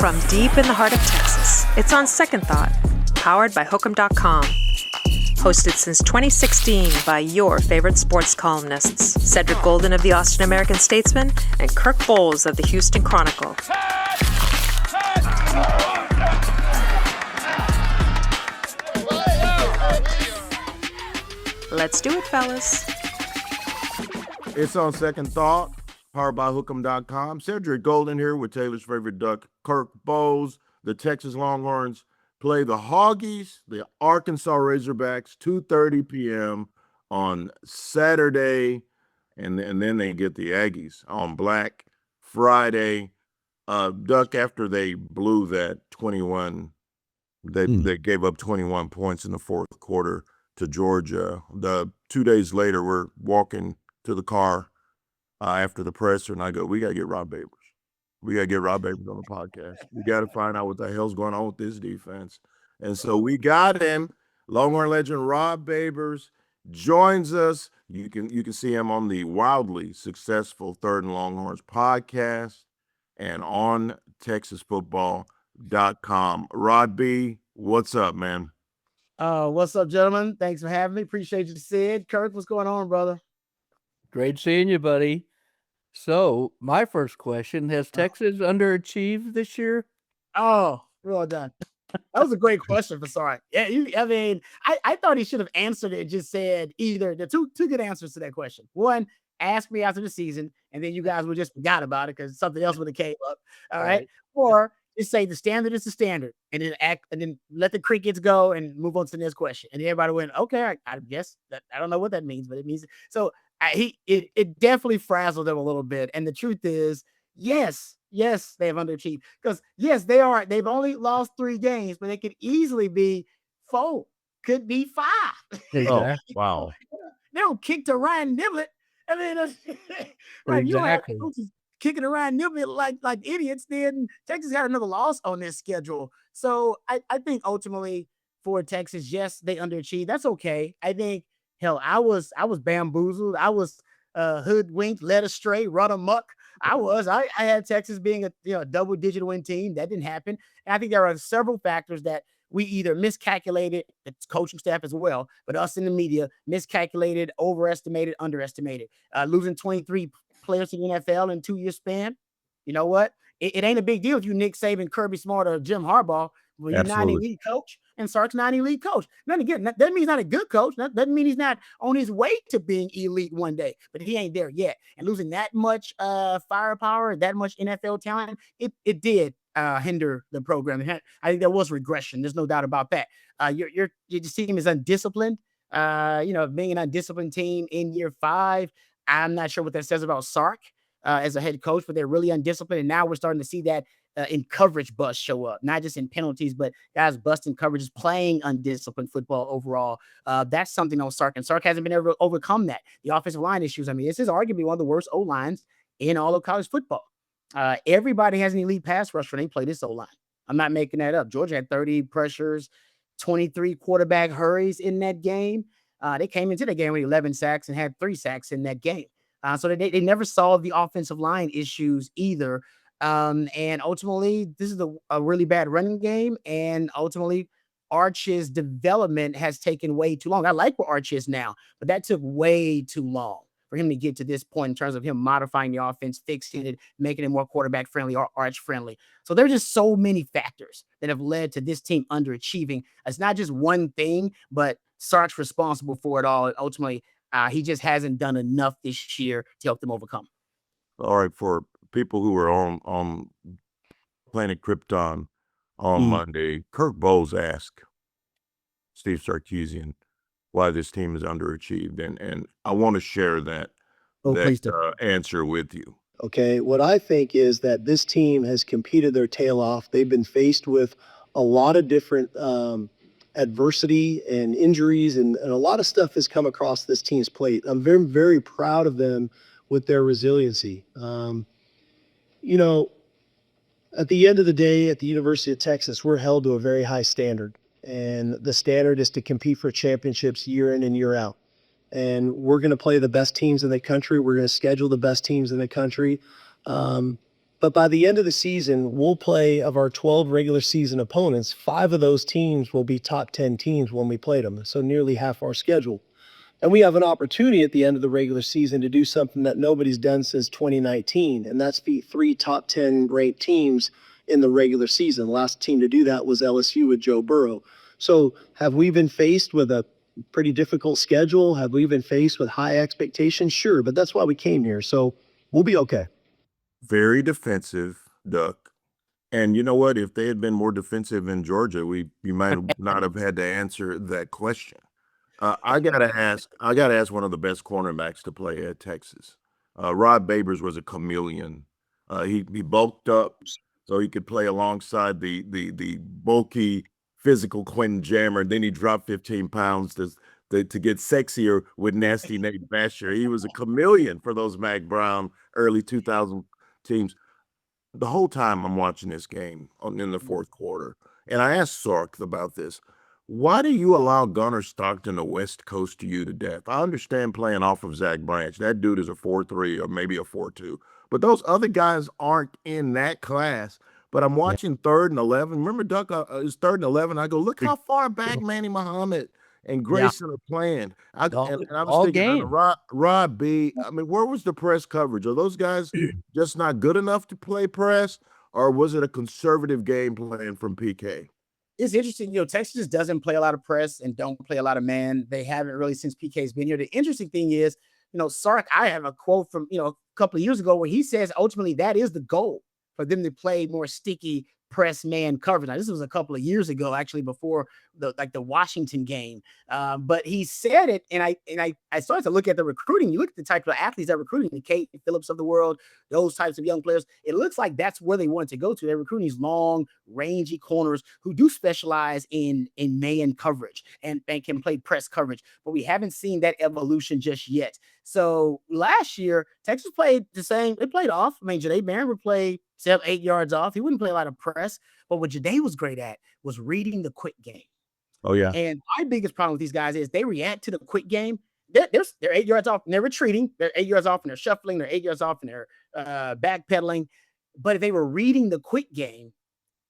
From deep in the heart of Texas, it's On Second Thought, powered by Hook'em.com. Hosted since 2016 by your favorite sports columnists, Cedric Golden of the Austin American-Statesman and Kirk Bohls of the Houston Chronicle. Let's do it, fellas. It's On Second Thought, powered by Hook'em.com. Cedric Golden here with Taylor's favorite duck, Kirk Bohls. The Texas Longhorns play the Hoggies, the Arkansas Razorbacks, 2:30 p.m. on Saturday, and then they get the Aggies on Black Friday. Duck, after they blew that 21, they gave up 21 points in the fourth quarter to Georgia. 2 days later, we're walking to the car after the presser, and I go, we got to get Rob Babers. We got to get Rob Babers on the podcast. We got to find out what the hell's going on with this defense. And so we got him. Longhorn legend Rob Babers joins us. You can see him on the wildly successful Third and Longhorns podcast and on TexasFootball.com. Rod B, what's up, man? What's up, gentlemen? Thanks for having me. Appreciate you, Sid. Kirk, what's going on, brother? Great seeing you, buddy. So, my first question, has Texas underachieved this year? Oh, well done. That was a great question for Sark. Yeah, I thought he should have answered it and just said either the two good answers to that question. One, ask me after the season, and then you guys would just forgot about it because something else would have came up. All right. Or just say the standard is the standard, and then let the crickets go and move on to the next question. And everybody went, okay, I guess that I don't know what that means, but it means so. It definitely frazzled them a little bit. And the truth is, yes, they have underachieved because yes, they've only lost 3 games, but they could easily be 4, could be 5. Exactly. Oh, wow. They don't kick to Ryan Niblett. I mean, right? Exactly. You don't have coaches kicking to Ryan Niblett like idiots. Then Texas got another loss on their schedule. So I think ultimately for Texas, yes, they underachieved. That's okay. I think. Hell, I was bamboozled. I was hoodwinked, led astray, run amok. I had Texas being a double-digit win team. That didn't happen. And I think there are several factors that we either miscalculated, the coaching staff as well, but us in the media miscalculated, overestimated, underestimated. Losing 23 players to the NFL in 2-year span. You know what? It ain't a big deal if you Nick Saban, Kirby Smart, or Jim Harbaugh. Well, you're not an elite coach, and Sark's not an elite coach. Then again, that doesn't mean he's not a good coach. That doesn't mean he's not on his way to being elite one day, but he ain't there yet. And losing that much firepower, that much NFL talent, it did hinder the program. I think there was regression. There's no doubt about that. Your team is undisciplined. Being an undisciplined team in year 5, I'm not sure what that says about Sark as a head coach, but they're really undisciplined. And now we're starting to see that in coverage bust show up, not just in penalties, but guys busting coverages, playing undisciplined football overall. That's something on Sark, and Sark hasn't been able to overcome that. The offensive line issues. I mean, this is arguably one of the worst O-lines in all of college football. Everybody has an elite pass rush when they play this O-line. I'm not making that up. Georgia had 30 pressures, 23 quarterback hurries in that game. They came into the game with 11 sacks and had 3 sacks in that game. So they never solved the offensive line issues either. And ultimately, this is a really bad running game. And ultimately, Arch's development has taken way too long. I like where Arch is now, but that took way too long for him to get to this point in terms of him modifying the offense, fixing it, making it more quarterback friendly or Arch friendly. So there's just so many factors that have led to this team underachieving. It's not just one thing, but Sark's responsible for it all. And ultimately, he just hasn't done enough this year to help them overcome. All right, for people who were on Planet Krypton on Monday, Kirk Bohls asked Steve Sarkisian why this team is underachieved, and I want to share that answer with you. Okay, what I think is that this team has competed their tail off. They've been faced with a lot of different adversity and injuries, and a lot of stuff has come across this team's plate. I'm very, very proud of them with their resiliency. At the end of the day, at the University of Texas, we're held to a very high standard. And the standard is to compete for championships year in and year out. And we're going to play the best teams in the country. We're going to schedule the best teams in the country. But But by the end of the season, we'll play of our 12 regular season opponents, 5 of those teams will be top 10 teams when we played them. So nearly half our schedule. And we have an opportunity at the end of the regular season to do something that nobody's done since 2019, and that's beat 3 top 10 ranked teams in the regular season. The last team to do that was LSU with Joe Burrow. So have we been faced with a pretty difficult schedule? Have we been faced with high expectations? Sure, but that's why we came here. So we'll be okay. Very defensive, Duck. And you know what? If they had been more defensive in Georgia, you might not have had to answer that question. I gotta ask one of the best cornerbacks to play at Texas. Rod Babers was a chameleon. He bulked up so he could play alongside the bulky, physical Quentin Jammer. Then he dropped 15 pounds to get sexier with nasty Nate Basher. He was a chameleon for those Mac Brown early 2000 teams. The whole time I'm watching this game in the fourth quarter, and I asked Sark about this. Why do you allow Gunnar Stockton to West Coast you to death? I understand playing off of Zach Branch. That dude is a 4-3 or maybe a 4-2. But those other guys aren't in that class. But I'm watching 3rd and 11. Remember, Duck, is 3rd and 11. I go, look how far back Manny Muhammad and Grayson are playing. And I was thinking, Rod B, I mean, where was the press coverage? Are those guys just not good enough to play press? Or was it a conservative game plan from PK? It's interesting, Texas just doesn't play a lot of press and don't play a lot of man. They haven't really since PK's been here. The interesting thing is, Sark, I have a quote from, a couple of years ago where he says ultimately that is the goal for them to play more sticky press man coverage. Now, this was a couple of years ago, actually, before the Washington game. But he said it, and I started to look at the recruiting. You look at the type of athletes they're recruiting, the Kate Phillips of the world, those types of young players. It looks like that's where they want to go to. They're recruiting these long, rangy corners who do specialize in man coverage and can play press coverage. But we haven't seen that evolution just yet. So last year, Texas played the same. They played off. I mean, Jahdae Barron would play 7-8 yards off. He wouldn't play a lot of press. But what Jahdae was great at was reading the quick game. Oh, yeah. And my biggest problem with these guys is they react to the quick game. They're 8 yards off and they're retreating. They're 8 yards off and they're shuffling. They're 8 yards off and they're backpedaling. But if they were reading the quick game,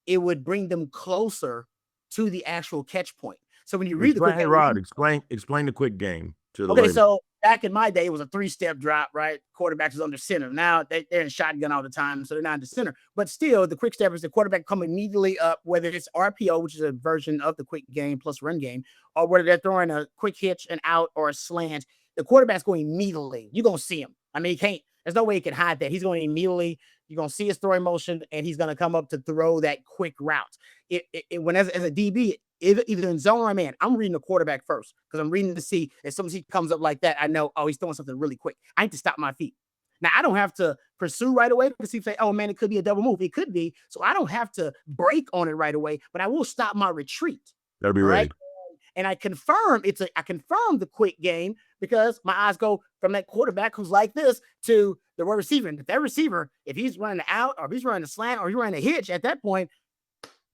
it would bring them closer to the actual catch point. So when you read the quick game, Rod, explain the quick game to the ladies. So back in my day, it was a 3-step drop, right? Quarterback is under center. Now they're in shotgun all the time, so they're not in the center. But still, the quick step is the quarterback come immediately up, whether it's RPO, which is a version of the quick game plus run game, or whether they're throwing a quick hitch, an out, or a slant. The quarterback's going immediately. You're going to see him. I mean, he can't. There's no way he can hide that. He's going immediately. You're going to see his throwing motion, and he's going to come up to throw that quick route. When as a DB, either in zone or man, I'm reading the quarterback first because I'm reading to see as soon as he comes up like that, I know, he's throwing something really quick. I need to stop my feet. Now, I don't have to pursue right away because he say, oh, man, it could be a double move. It could be. So I don't have to break on it right away, but I will stop my retreat. That'll be ready. Right? And I confirm the quick game because my eyes go from that quarterback who's like this to the receiver. And if that receiver, if he's running the out or if he's running a slant or he's running a hitch at that point,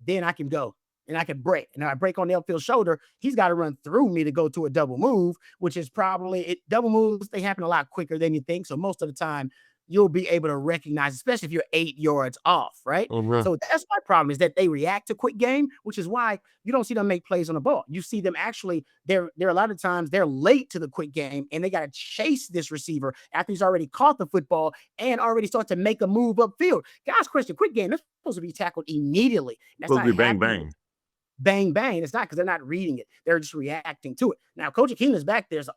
then I can go. And I can break. And if I break on the upfield shoulder, he's got to run through me to go to a double move, which is double moves, they happen a lot quicker than you think. So most of the time, you'll be able to recognize, especially if you're 8 yards off, right? Mm-hmm. So that's my problem is that they react to quick game, which is why you don't see them make plays on the ball. You see them actually, they're a lot of times they're late to the quick game and they got to chase this receiver after he's already caught the football and already start to make a move upfield. Guys, question, quick game, they're supposed to be tackled immediately. That's supposed to be bang, bang. Bang, bang. It's not because they're not reading it. They're just reacting to it. Now, Coach Akeem back there. So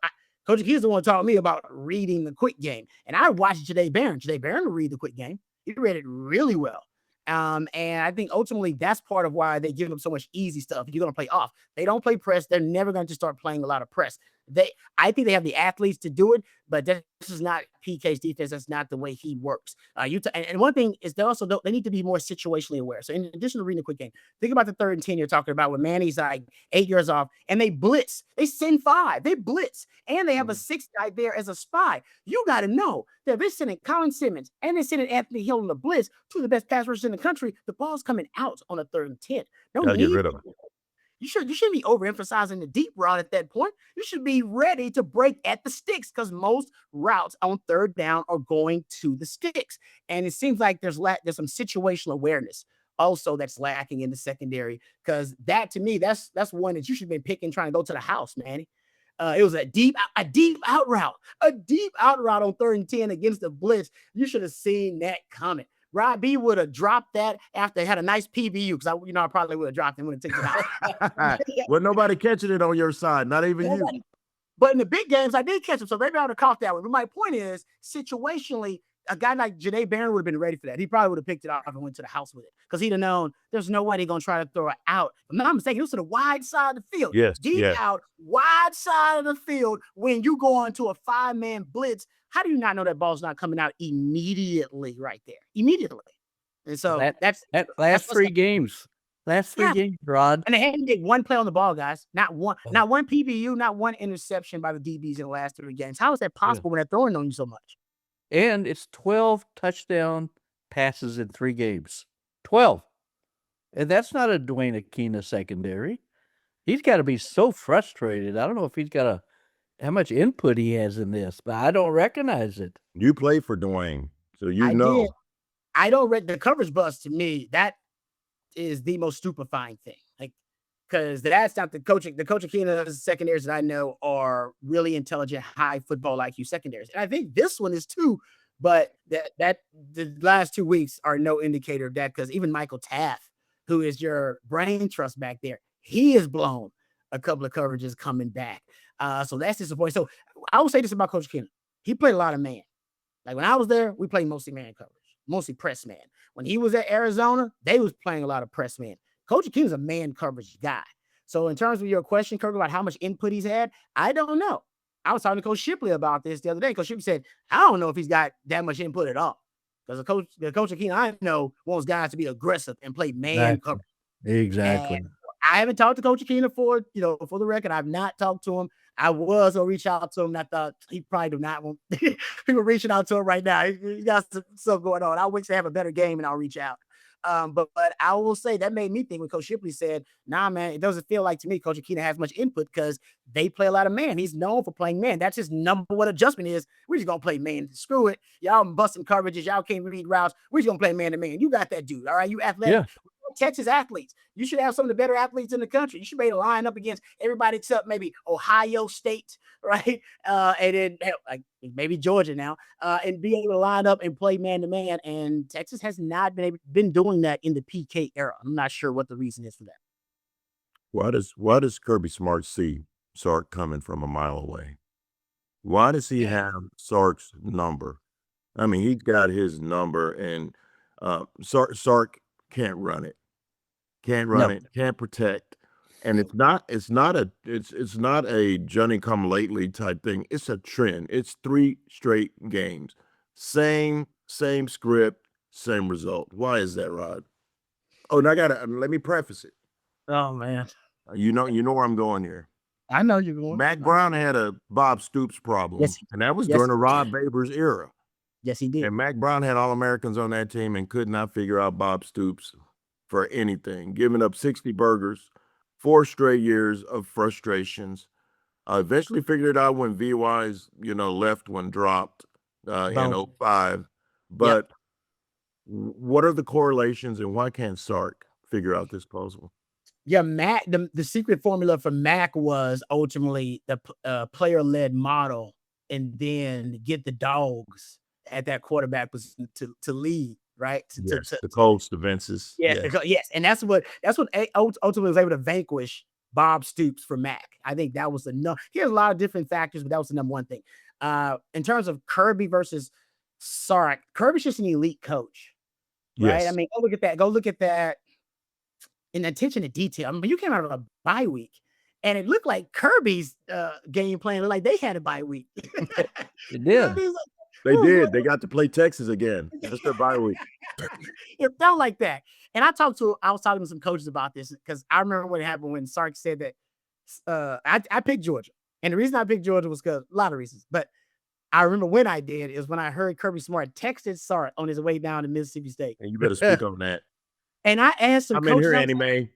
Coach Akeem's the one who taught me about reading the quick game. And I watched Jahdae Barron. Jahdae Barron would read the quick game. He read it really well. And I think ultimately that's part of why they give them so much easy stuff. You're going to play off. They don't play press. They're never going to start playing a lot of press. I think they have the athletes to do it, but this is not PK's defense. That's not the way he works. And one thing is they need to be more situationally aware. So in addition to reading a quick game, think about the 3rd and 10 you're talking about when Manny's like 8 years off and they blitz. They send 5. They blitz. And they have a 6th guy there as a spy. You got to know that if they're sending Colin Simmons and they're sending Anthony Hill on the blitz, 2 of the best pass rushers in the country, the ball's coming out on the 3rd and 10. Gotta get rid of it. You shouldn't be overemphasizing the deep route at that point. You should be ready to break at the sticks because most routes on third down are going to the sticks. And it seems like there's some situational awareness also that's lacking in the secondary, because that, to me, that's one that you should have been picking, trying to go to the house, man. It was a deep out route on 3rd and 10 against the blitz. You should have seen that coming. Rob B would have dropped that after they had a nice PBU, because I probably would have dropped him when it took it out. Well, nobody catching it on your side, not even you. But in the big games, I did catch him, so maybe I would have caught that one. But my point is, situationally, a guy like Janae Barron would have been ready for that. He probably would have picked it off and went to the house with it, because he'd have known there's no way they're going to try to throw it out. If I'm not mistaken, it was to the wide side of the field. Yes, Deep out, wide side of the field. When you go on to a 5-man blitz, how do you not know that ball's not coming out immediately right there? Immediately. And so that's last 3 games. Last 3 games, Rod. And they hadn't did one play on the ball, guys. Not one PBU, not one interception by the DBs in the last 3 games. How is that possible when they're throwing on you so much? And it's 12 touchdown passes in 3 games. 12. And that's not a Dwayne Aquina secondary. He's got to be so frustrated. I don't know if he's got how much input he has in this, but I don't recognize it. You play for Dwayne, so I did. I don't read the coverage bust. To me, that is the most stupefying thing. Like, because that's not the Coach Aquina secondaries that I know are really intelligent, high football IQ secondaries. And I think this one is too, but that the last 2 weeks are no indicator of that, because even Michael Taft, who is your brain trust back there, he has blown a couple of coverages coming back. So that's disappointing. So I will say this about Coach Aquina. He played a lot of man. Like when I was there, we played mostly man coverage, mostly press man. When he was at Arizona, they was playing a lot of press man. Coach Aquina's a man coverage guy. So in terms of your question, Kirk, about how much input he's had, I don't know. I was talking to Coach Shipley about this the other day. Coach Shipley said, I don't know if he's got that much input at all. Because the Coach Aquina I know wants guys to be aggressive and play man coverage. Exactly. And I haven't talked to Coach Aquina for the record. I've not talked to him. I was going to reach out to him. And I thought he probably do not want people reaching out to him right now. He got some stuff going on. I wish they have a better game and I'll reach out. But I will say that made me think when Coach Shipley said, nah, man, it doesn't feel like to me Coach Aquina has much input, because they play a lot of man. He's known for playing man. That's his number one adjustment is, we're just going to play man. Screw it. Y'all busting coverages. Y'all can't read routes. We're just going to play man to man. You got that dude. All right. You athletic. Yeah. Texas athletes. You should have some of the better athletes in the country. You should be able to line up against everybody except maybe Ohio State, right? And then like maybe Georgia now, and be able to line up and play man to man. And Texas has not been doing that in the PK era. I'm not sure what the reason is for that. Why does Kirby Smart see Sark coming from a mile away? Why does he have Sark's number? I mean, he's got his number, and Sark can't run it. Can't run it, can't protect. And it's not a Johnny come lately type thing. It's a trend. It's 3 straight games. Same script, same result. Why is that, Rod? Oh, and let me preface it. Oh man. You know where I'm going here. I know you're going. Mac Brown had a Bob Stoops problem. Yes. And that was during the Rod Babers era. Yes, he did. And Mac Brown had All-Americans on that team and could not figure out Bob Stoops for anything, giving up 60 burgers, 4 straight years of frustrations. Eventually figured it out when VY's, left one dropped in 05. But what are the correlations, and why can't Sark figure out this puzzle? Yeah, Mac, the secret formula for Mac was ultimately the player-led model, and then get the dogs at that quarterback position to lead. Right, the Colts, the Vinces, yes, and that's what ultimately was able to vanquish Bob Stoops for Mac. I think that was enough. He has a lot of different factors, but that was the number one thing. In terms of Kirby versus Sark, Kirby's just an elite coach, right? Yes. I mean, go look at that in attention to detail. I mean, you came out of a bye week, and it looked like Kirby's game plan looked like they had a bye week. It did. They did. They got to play Texas again. That's their bye week. It felt like that. And I was talking to some coaches about this, because I remember what happened when Sark said that I picked Georgia. And the reason I picked Georgia was because a lot of reasons. But I remember when I did is when I heard Kirby Smart texted Sark on his way down to Mississippi State. And you better speak on that. And I asked him, I'm in here, Annie Mae.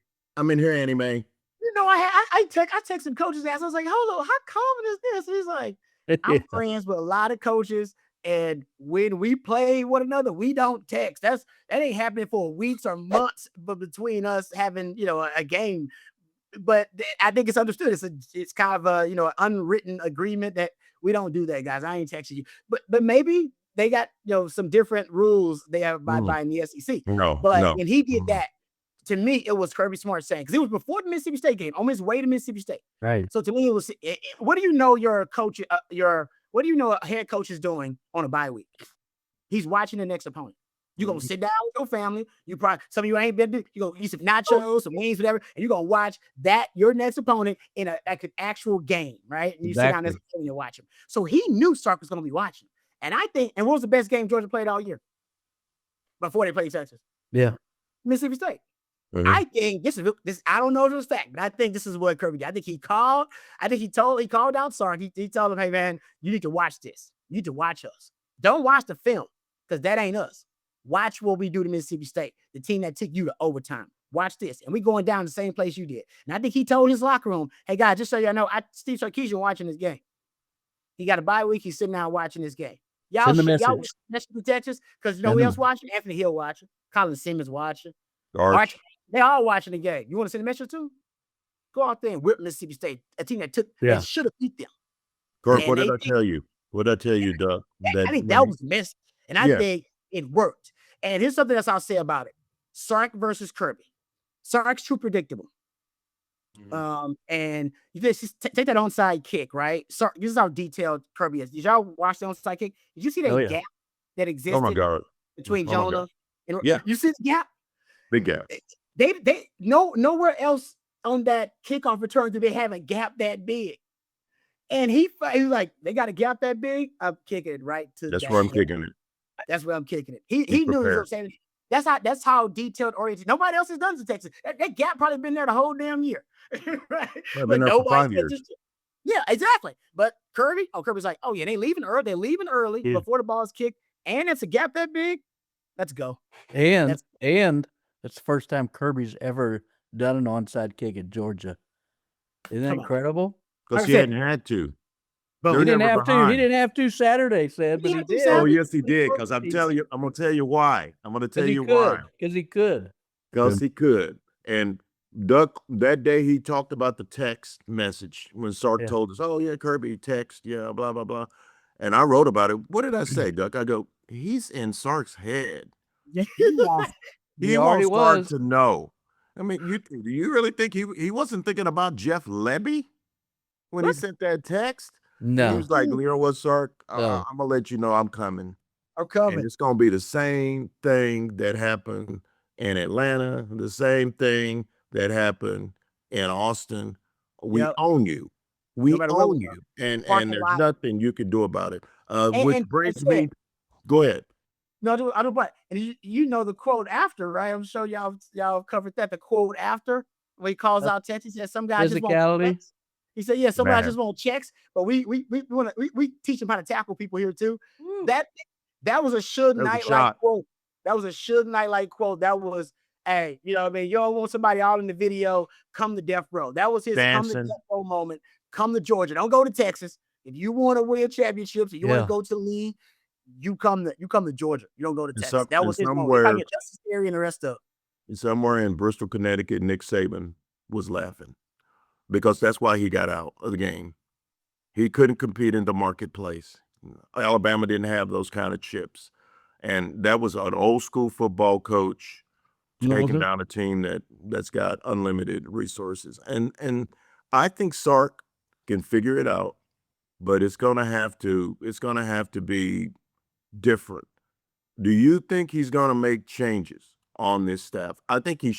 You know I texted coaches ass. I was like, hold on, how common is this? He's like, I'm friends with a lot of coaches, and when we play one another, we don't text. That ain't happening for weeks or months, but between us having a game. But I think it's understood. It's kind of a an unwritten agreement that we don't do that, guys. I ain't texting you, but maybe they got some different rules they have by in the SEC. No, when he did that, to me, it was Kirby Smart saying, because it was before the Mississippi State game, on his way to Mississippi State. Right. So to me, it was, what do you know your coach, what do you know a head coach is doing on a bye week? He's watching the next opponent. You're going to sit down with your family. You probably, some of you ain't been, you're going to eat some nachos, some wings, whatever, and you're going to watch your next opponent in an actual game, right? And you sit down and you watch him. So he knew Sark was going to be watching. And I think, and what was the best game Georgia played all year? Before they played Texas? Yeah. Mississippi State. I think this, I don't know if it was fact, but I think this is what Kirby did. I think he called out Sark. He told him, hey man, you need to watch this. You need to watch us. Don't watch the film, because that ain't us. Watch what we do to Mississippi State, the team that took you to overtime. Watch this. And we going down the same place you did. And I think he told his locker room, hey guys, just so y'all know, Steve Sarkisian watching this game. He got a bye week. He's sitting down watching this game. Y'all the Texas, because who else watching? Anthony Hill watching. Colin Simmons watching. Arch. They all watching the game. You want to send a message too? Go out there and whip Mississippi State, a team that should have beat them. Kirk, what did I tell you? What did I tell you, Doug? I think that was the message. And I think it worked. And here's something else I'll say about it. Sark versus Kirby. Sark's too predictable. And you just take that onside kick, right? Sark, this is how detailed Kirby is. Did y'all watch the onside kick? Did you see that gap that existed between Jonah and you see the gap? Big gap. They nowhere else on that kickoff return do they have a gap that big. And he was like, they got a gap that big. I'm kicking it right to. That's where I'm kicking it. That's where I'm kicking it. He knew what I'm saying. That's how detailed oriented. Nobody else has done this in Texas. That gap probably been there the whole damn year. Right? Been there for 5 years. Yeah, exactly. But Kirby's like, oh yeah, they leaving early. They're leaving early before the ball is kicked, and it's a gap that big. Let's go. And it's the first time Kirby's ever done an onside kick at Georgia. Isn't that incredible? Because he hadn't had to. But he didn't have to. He didn't have to Saturday, but he did. Oh, yes, he did. Because I'm going to tell you why. I'm going to tell you why. Because he could. Because he could. And Duck, that day he talked about the text message when Sark told us, oh, yeah, Kirby text, blah, blah, blah. And I wrote about it. What did I say, Duck? I go, he's in Sark's head. He wants Sark to know. I mean, do you really think he wasn't thinking about Jeff Lebby when he sent that text? No. He was like, you know what, Sark? I'm going to let you know I'm coming. And it's going to be the same thing that happened in Atlanta, the same thing that happened in Austin. We own you. We own you. And there's nothing you can do about it. Which brings me, go ahead. No, I don't. But and you know the quote after, right? I'm sure y'all covered that. The quote after when he calls out Texas, he said some guys just want checks. He said, "Yeah, some guys just want checks, but we teach them how to tackle people here too." That was a Suge Knight like quote. That was a Suge Knight like quote. That was, hey, you know what I mean? You don't want somebody all in the video. Come to death row. That was his come to death row moment. Come to Georgia. Don't go to Texas. If you want to win championships, if you want to go to the league, you come to Georgia. You don't go to Texas. That was his moment. Justice Theory and the rest of it. Somewhere in Bristol, Connecticut, Nick Saban was laughing because that's why he got out of the game. He couldn't compete in the marketplace. Alabama didn't have those kind of chips. And that was an old school football coach taking down a team that's got unlimited resources. And I think Sark can figure it out, but it's gonna have to be different. Do you think he's going to make changes on this staff? I think he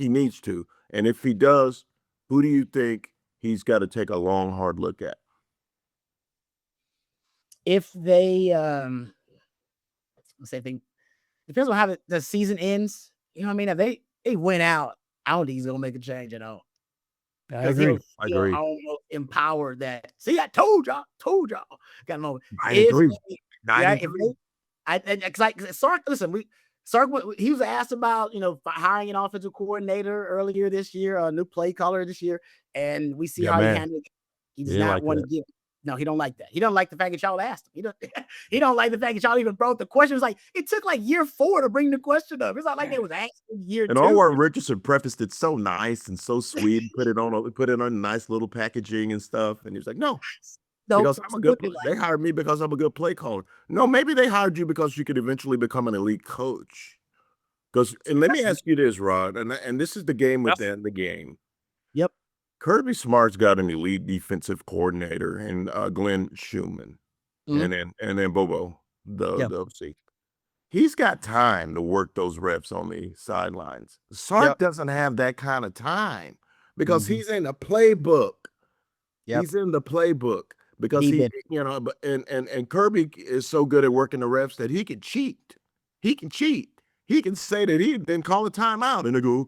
needs to. And if he does, who do you think he's got to take a long, hard look at? If they, depends on how the season ends. You know what I mean? If they went out, I don't think he's going to make a change at all. I agree. Almost empowered that. See, I told y'all. Got a moment. I agree. Like Sark, listen, Sark, he was asked about, hiring an offensive coordinator earlier this year, a new play caller this year, and we see how he handled it. He does not want to give. No, he don't like that. He don't like the fact that y'all asked him. He don't like the fact that y'all even brought the question. It was like, it took like year 4 to bring the question up. It's not like they was asking year 2. And Allward Richardson prefaced it so nice and so sweet, put it on nice little packaging and stuff. And he was like, no, because I'm a good they hired me because I'm a good play caller. No, maybe they hired you because you could eventually become an elite coach. And let me ask you this, Rod, and this is the game within the game. Yep. Kirby Smart's got an elite defensive coordinator in Glenn Schumann, and then Bobo, the OC. He's got time to work those reps on the sidelines. Sark doesn't have that kind of time because he's in the playbook. He's in the playbook because and Kirby is so good at working the refs that he can cheat. He can cheat. He can say that he didn't call a timeout, and they go,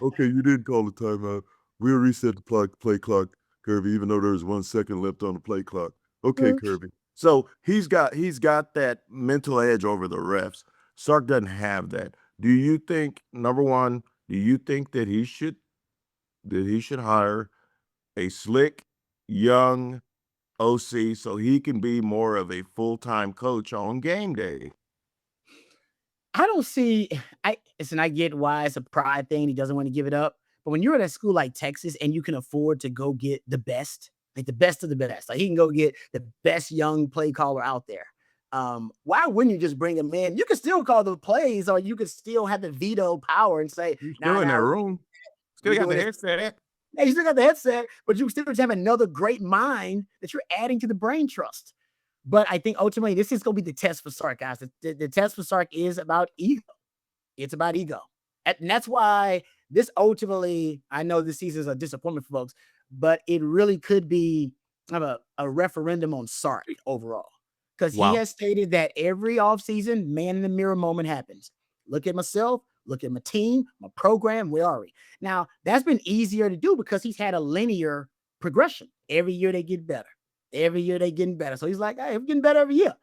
okay, you didn't call a timeout. We'll reset the play clock, Kirby, even though there's 1 second left on the play clock. Okay, Kirby. So he's got that mental edge over the refs. Sark doesn't have that. Do you think, number one, that he should hire a slick, young OC so he can be more of a full-time coach on game day? I don't see. I get why it's a pride thing. He doesn't want to give it up. But when you're at a school like Texas and you can afford to go get the best, like the best of the best, like he can go get the best young play caller out there. Why wouldn't you just bring him in? You can still call the plays, or you could still have the veto power and say, "You're still in that room. Still got the headset." Yeah, you still got the headset, but you still have another great mind that you're adding to the brain trust. But I think ultimately this is going to be the test for Sark, guys. The test for Sark is about ego. It's about ego. And that's why this ultimately, I know this season is a disappointment for folks, but it really could be a referendum on Sark overall. Because he has stated that every offseason, man in the mirror moment happens. Look at myself, look at my team, my program, where are we? Now, that's been easier to do because he's had a linear progression. Every year they get better. Every year they getting better. So he's like, hey, we're getting better every year.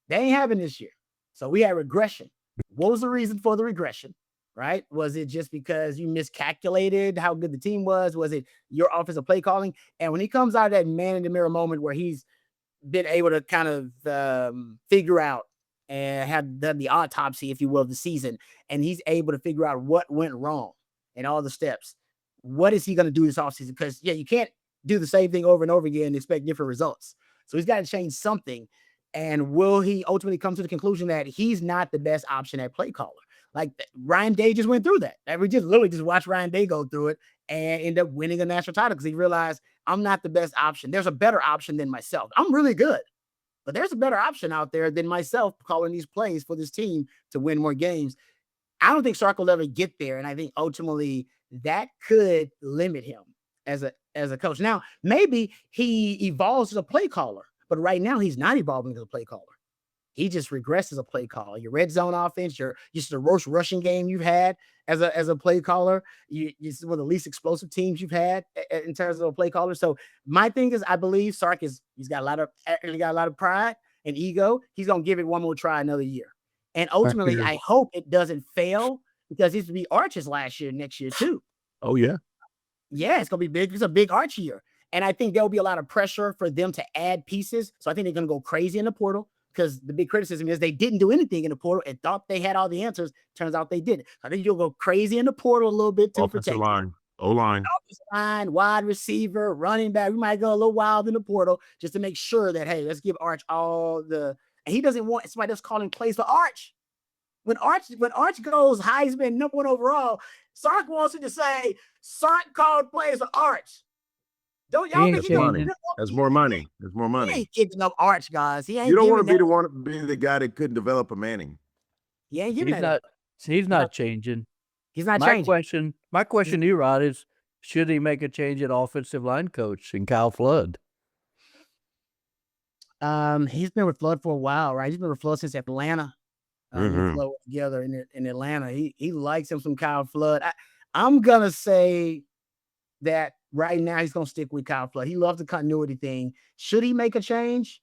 They ain't having this year. So we had regression. What was the reason for the regression? Right? Was it just because you miscalculated how good the team was? Was it your offensive play calling? And when he comes out of that man in the mirror moment where he's been able to kind of figure out and have done the autopsy, if you will, of the season, and he's able to figure out what went wrong and all the steps, what is he going to do this offseason? Because, you can't do the same thing over and over again and expect different results. So he's got to change something. And will he ultimately come to the conclusion that he's not the best option at play caller? Like Ryan Day just went through that. We just literally watched Ryan Day go through it and end up winning a national title because he realized I'm not the best option. There's a better option than myself. I'm really good, but there's a better option out there than myself calling these plays for this team to win more games. I don't think Sark will ever get there. And I think ultimately that could limit him as a coach. Now, maybe he evolves as a play caller, but right now he's not evolving as a play caller. He just regresses as a play caller. Your red zone offense, just the worst rushing game you've had as a play caller. You're one of the least explosive teams you've had in terms of a play caller. So my thing is, I believe Sark he's got a lot of pride and ego. He's gonna give it one more try another year. And ultimately, I hope it doesn't fail because it used to be Arch's next year too. Oh yeah. Yeah, it's gonna be big. It's a big Arch year. And I think there'll be a lot of pressure for them to add pieces. So I think they're gonna go crazy in the portal. Because the big criticism is they didn't do anything in the portal and thought they had all the answers. Turns out they didn't. I think you'll go crazy in the portal a little bit to offensive line, O-line, wide receiver, running back. We might go a little wild in the portal just to make sure that, hey, let's give Arch all the. And he doesn't want somebody else calling plays for Arch. When Arch goes Heisman #1 overall, Sark wants it to say Sark called plays for Arch. Don't y'all think There's more money. There's more money. He ain't giving up Arch, guys. He ain't. You don't want to be the guy that couldn't develop a Manning. He ain't giving that. He's not changing. He's not changing. My question to you, Rod, is should he make a change at offensive line coach in Kyle Flood? He's been with Flood for a while, right? He's been with Flood since Atlanta. Flood together in Atlanta. He likes him some Kyle Flood. I'm gonna say that right now he's gonna stick with Kyle Flood. He loves the continuity thing. Should he make a change?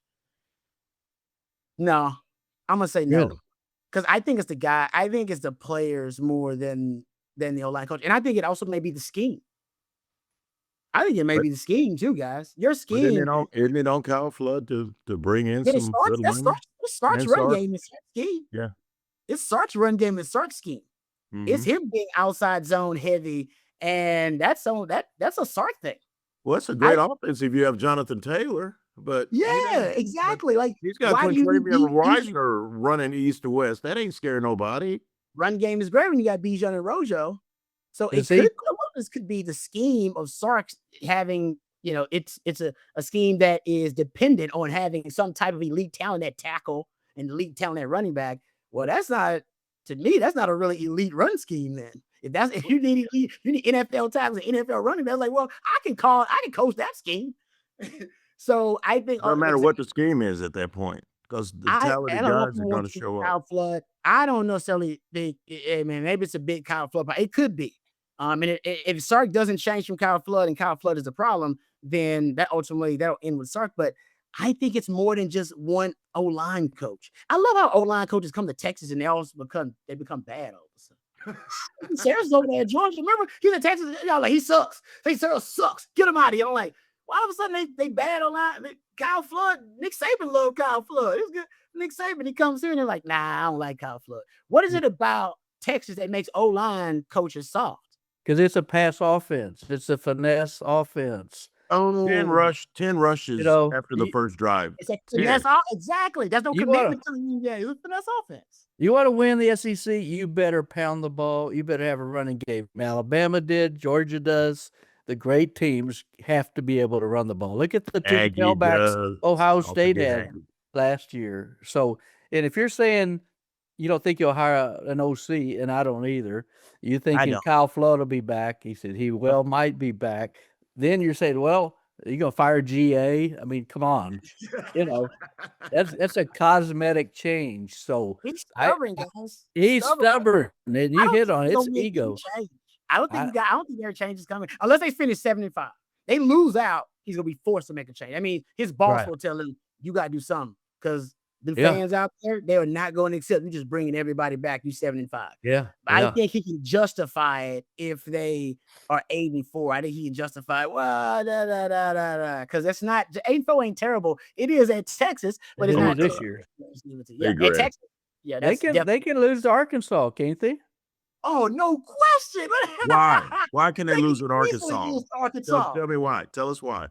No, I'm gonna say no. because I think it's the guy. I think it's the players more than the O-line coach, and I think it also may be the scheme. I think it may But be the scheme too, guys. Your but scheme. isn't it on Kyle Flood to bring in Then it some starts. good That linemen starts and run Sark? game. It's Sark scheme. Yeah. It starts run game. It's Sark scheme. It's hmm him being outside zone heavy, and that's a Sark thing. Well, it's a I great offense if you have Jonathan Taylor, but Yeah, but exactly. Like, he's got why do you need Quintravian Reisner running east to west. That ain't scaring nobody. run game is great when you got Bijan and Rojo. So Is he? this could be the scheme of Sark having, it's a scheme that is dependent on having some type of elite talent at tackle and elite talent at running back. Well, to me, that's not a really elite run scheme then. If you need elite, you need NFL tackles and NFL running backs, like, well, I can coach that scheme. So I think No matter what the scheme is at that point, because the I talented don't know if guys I are going want to to see show up. Kyle Flood. I don't necessarily think, man, maybe it's a big Kyle Flood, but it could be. And if Sark doesn't change from Kyle Flood and Kyle Flood is the problem, then that'll end with Sark. But I think it's more than just one O-line coach. I love how O-line coaches come to Texas and they become bad all of a sudden. Sarah's over there at Georgia. Remember, he's in Texas. Y'all like, he sucks. Sarah sucks. Get him out of here. I'm like, well, all of a sudden they bad O-line. Kyle Flood, Nick Saban loved Kyle Flood. It's good. Nick Saban, he comes here and they're like, nah, I don't like Kyle Flood. What is it about Texas that makes O-line coaches soft? Because it's a pass offense. It's a finesse offense. 10 rushes after the first drive. It's finesse. Exactly. There's no commitment to the game. It's a finesse offense. You want to win the SEC, you better pound the ball. You better have a running game. Alabama did. Georgia does. The great teams have to be able to run the ball. Look at the two tailbacks Ohio State had last year. So, and if you're saying you don't think you'll hire an OC, and I don't either, you thinking Kyle Flood will be back. He said he might be back. Then you're saying, well, you're going to fire GA? I mean, come on. That's a cosmetic change. So he's stubborn, guys. He's stubborn. And then you hit on his ego. I don't think their change is coming unless they finish 75. They lose out, he's gonna be forced to make a change. I mean, his boss will tell him, you gotta do something, because the fans out there, they are not going to accept you just bringing everybody back. You 75. Yeah. But I think he can justify it if they are 8-4. I think he can justify it. Well, because that's not 8-4 ain't terrible. It is at Texas, but it's not this year. At Texas. Yeah, they can lose to Arkansas, can't they? Oh, no question. Why? Why can they lose with Arkansas? Tell me why. Tell us why.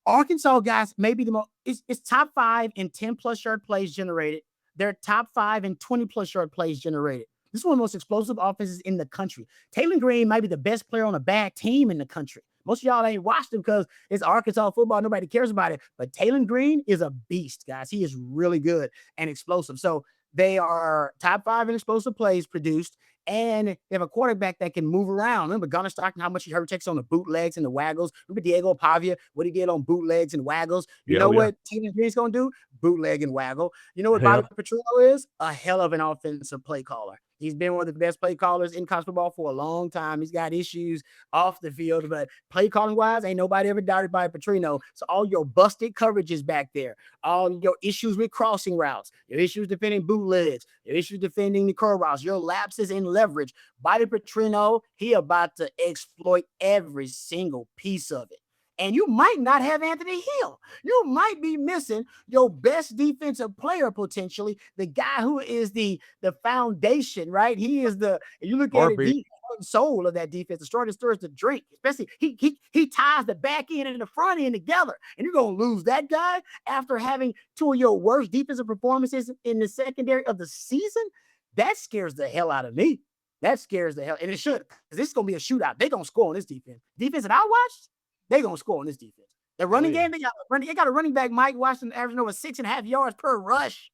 Arkansas, guys, maybe the most. It's top 5 in 10+ yard plays generated. They're top 5 in 20+ yard plays generated. This is one of the most explosive offenses in the country. Taylor Green might be the best player on a bad team in the country. Most of y'all ain't watched him because it's Arkansas football. Nobody cares about it. But Taylor Green is a beast, guys. He is really good and explosive. So they are top 5 in explosive plays produced. And they have a quarterback that can move around. Remember Gunnar Stockton, how much he hurt Texas on the bootlegs and the waggles. Remember Diego Pavia, what he did on bootlegs and waggles. You know what Taylor Green's going to do? Bootleg and waggle. You know what Bobby Petrino is? A hell of an offensive play caller. He's been one of the best play callers in college football for a long time. He's got issues off the field, but play calling wise, ain't nobody ever doubted Bobby Petrino. So all your busted coverages back there, all your issues with crossing routes, your issues defending bootlegs, your issues defending the curl routes, your lapses in leverage. Bobby Petrino, he about to exploit every single piece of it. And you might not have Anthony Hill. You might be missing your best defensive player potentially, the guy who is the foundation, right? He is you look at it, the soul of that defense. The straw that stirs the drink. Especially he ties the back end and the front end together. And you're going to lose that guy after having 2 of your worst defensive performances in the secondary of the season? That scares the hell out of me. That scares the hell. And it should, because this is going to be a shootout. They're going to score on this defense. Defense that I watched, they're going to score on this defense. The running game, they got a running back, Mike Washington, averaging over 6.5 yards per rush.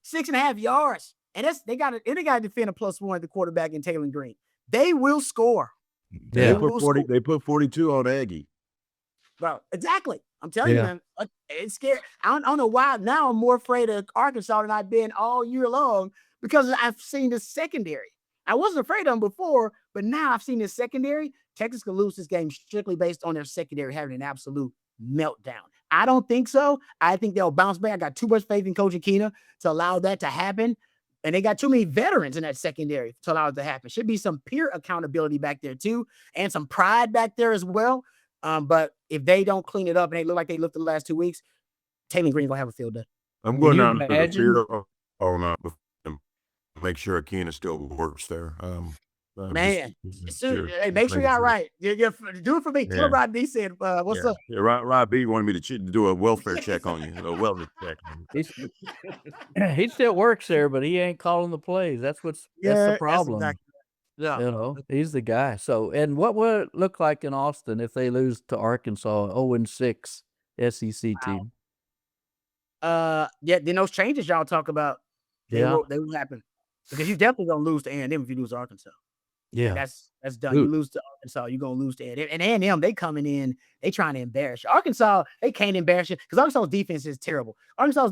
6.5 yards. And they got to defend a +1 at the quarterback in Taylor Green. They will score. Yeah. They put 42 on Aggie. Bro, exactly. I'm telling you, man. It's scary. I don't know why. Now I'm more afraid of Arkansas than I've been all year long because I've seen the secondary. I wasn't afraid of them before, but now I've seen this secondary. Texas could lose this game strictly based on their secondary having an absolute meltdown. I don't think so. I think they'll bounce back. I got too much faith in Coach Akina to allow that to happen. And they got too many veterans in that secondary to allow it to happen. Should be some peer accountability back there too, and some pride back there as well. But if they don't clean it up and they look like they looked the last 2 weeks, Taylor Green's gonna have a field day. I'm going down to the imagine? field. Make sure Akina still works there. Man, hey, make sure you got right. Do it for me. Tell him Rod D said, what's up? Yeah, Rod B wanted me to do a welfare check on you. A welfare check. He still works there, but he ain't calling the plays. That's the problem. Yeah. He's the guy. So, and what would it look like in Austin if they lose to Arkansas, 0-6 SEC team? Then those changes y'all talk about, they will happen. Because you're definitely gonna lose to A&M if you lose to Arkansas. Yeah, that's done. You lose to Arkansas, you're gonna lose to A&M. And A&M, they coming in, they trying to embarrass you. Arkansas, they can't embarrass you because Arkansas's defense is terrible. Arkansas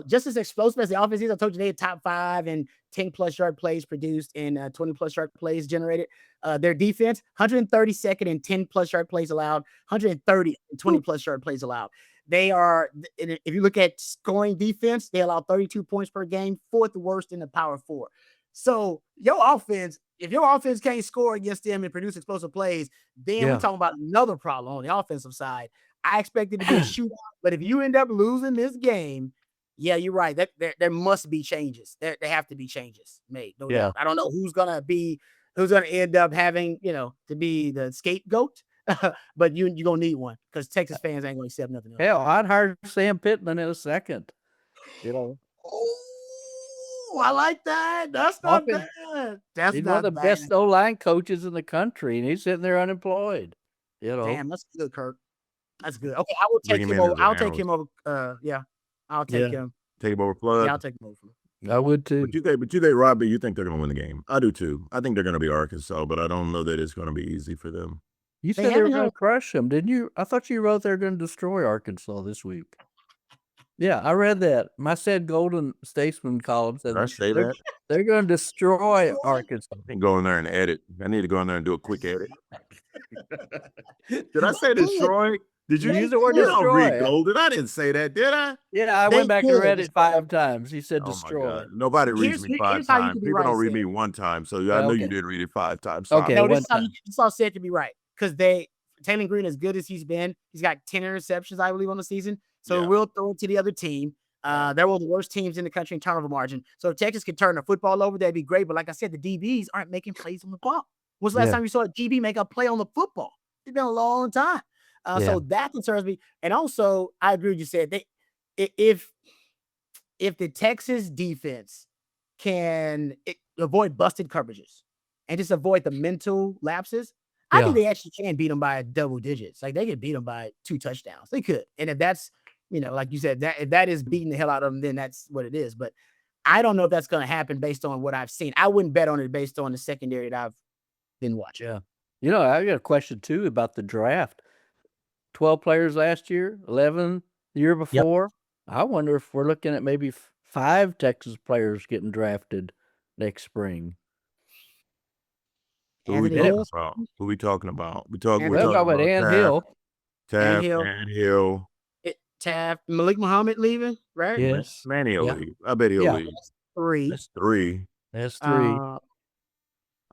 just as explosive as the offense is. I told you they had top 5 and 10+ yard plays produced and 20+ yard plays generated. Their defense, 132nd and 10+ yard plays allowed, 130 and 20+ yard plays allowed. They are, if you look at scoring defense, they allow 32 points per game, 4th worst in the Power 4. So your offense, if your offense can't score against them and produce explosive plays, then we're talking about another problem on the offensive side. I expect it to be a shootout, but if you end up losing this game, yeah, you're right. There must be changes. There have to be changes made. No doubt. I don't know who's gonna end up having, to be the scapegoat. But you're gonna need one because Texas fans ain't gonna accept nothing else. Hell, I'd hire Sam Pittman in a second. Oh, I like that. That's not bad. He's one of the best O-line coaches in the country, and he's sitting there unemployed. Damn, that's good, Kirk. That's good. Okay, I will take him over. I'll take him over. I'll take him. Take him over Flood. Yeah, I'll take him over. I would too. But you think, Robbie, you think they're gonna win the game? I do too. I think they're gonna be Arkansas, but I don't know that it's gonna be easy for them. You said they were going to crush them, didn't you? I thought you wrote they're going to destroy Arkansas this week. Yeah, I read that. My said Golden Statesman column said Did I say that? They're going to destroy Arkansas. I can go in there and edit. I need to go in there and do a quick edit. Did I say destroy? Did you use the word destroy? You don't read Golden. I didn't say that, did I? Yeah, I went back and read it 5 times. He said destroy. My God. Nobody reads me 5 times. People don't read me 1 time. So I know you did read it 5 times. Okay, no, this all said to be right. Because Taylor Green, as good as he's been, he's got 10 interceptions, I believe, on the season. So we'll throw it to the other team. They're one of the worst teams in the country in turnover margin. So if Texas could turn the football over, that'd be great. But like I said, the DBs aren't making plays on the ball. When's the last time you saw a DB make a play on the football? It's been a long time. So that concerns me. And also, I agree with you said. If the Texas defense can avoid busted coverages and just avoid the mental lapses, I think they actually can beat them by double digits. Like they could beat them by 2 touchdowns. They could. And if that's, like you said, if that is beating the hell out of them, then that's what it is. But I don't know if that's going to happen based on what I've seen. I wouldn't bet on it based on the secondary that I've been watching. Yeah. I got a question too about the draft. 12 players last year, 11 the year before. Yep. I wonder if we're looking at maybe 5 Texas players getting drafted next spring. Who we talking about? We're talking about Ann Hill. Ann Hill. Taft, Malik Muhammad leaving, right? Yes. Man, he'll leave. I bet he'll leave. That's 3. That's 3. I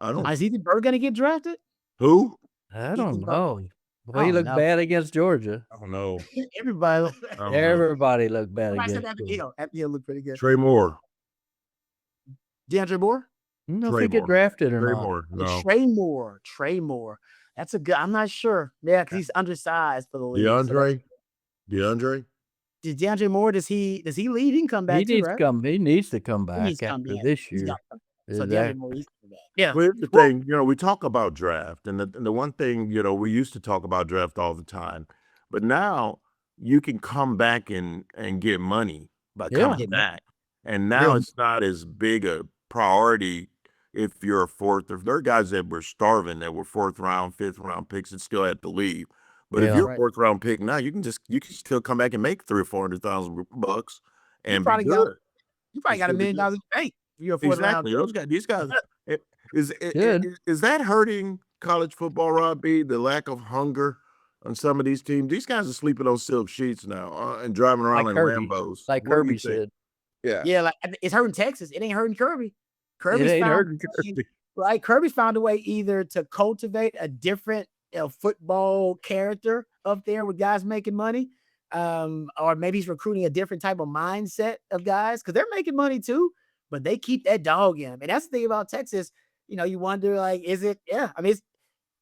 don't. Is Ethan Bird going to get drafted? Who? I don't know. Well, he looked bad against Georgia. I don't know. Everybody looked bad against Georgia. After Hill looked pretty good. Trey Moore. DeAndre Moore? I don't know if he get drafted or not. Moore, no. Trey Moore. That's a good. I'm not sure. Yeah, because he's undersized for the league. DeAndre. Did DeAndre Moore? Does he leave? He can come back. He needs to come back after this year. So DeAndre Moore needs to come back. Yeah. Well, here's the thing. We talk about draft, and the one thing we used to talk about draft all the time, but now you can come back and get money by coming back, and now it's not as big a priority. If you're a 4th, or there are guys that were starving that were 4th round, 5th round picks and still had to leave. But if you're a 4th round pick now, you can still come back and make $300,000 or $400,000 and be good. You probably got $1 million in bank. You're a 4th round. These guys. Is that hurting college football, Rob B? The lack of hunger on some of these teams. These guys are sleeping on silk sheets now and driving around in Lambos. Like Kirby said. Yeah, like it's hurting Texas. It ain't hurting Kirby. It ain't hurting Kirby. Right, Kirby found a way either to cultivate a different football character up there with guys making money, or maybe he's recruiting a different type of mindset of guys because they're making money too, but they keep that dog in them. And that's the thing about Texas. You wonder like, is it? Yeah, I mean,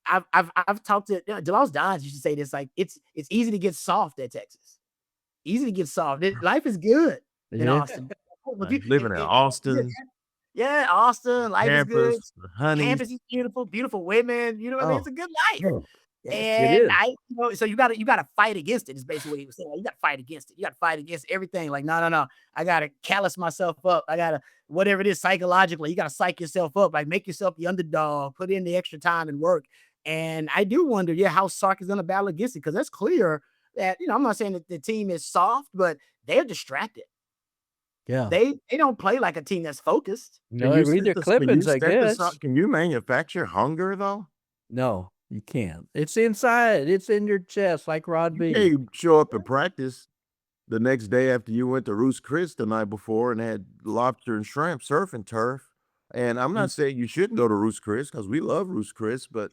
I've talked to DeLoss Dodds used to say this like it's easy to get soft at Texas. Easy to get soft. Life is good in Austin. Living in Austin. Yeah, Austin, life is good. Campus, honey. Campus is beautiful, beautiful women. You know what I mean? It's a good life. It And is. so you gotta fight against it, is basically what he was saying. Like, you gotta fight against it. You gotta fight against everything. Like, no. I gotta callous myself up. I gotta, whatever it is psychologically, you gotta psych yourself up. Like, make yourself the underdog, put in the extra time and work. And I do wonder, how Sark is gonna battle against it, because that's clear that, I'm not saying that the team is soft, but they're distracted. Yeah. They don't play like a team that's focused. No, read their clippings, I guess. Can you manufacture hunger though? No, you can't. It's inside. It's in your chest, like Rod B. You show up at practice the next day after you went to Roost Chris the night before and had lobster and shrimp, surf and turf. And I'm not saying you shouldn't go to Roost Chris because we love Roost Chris, but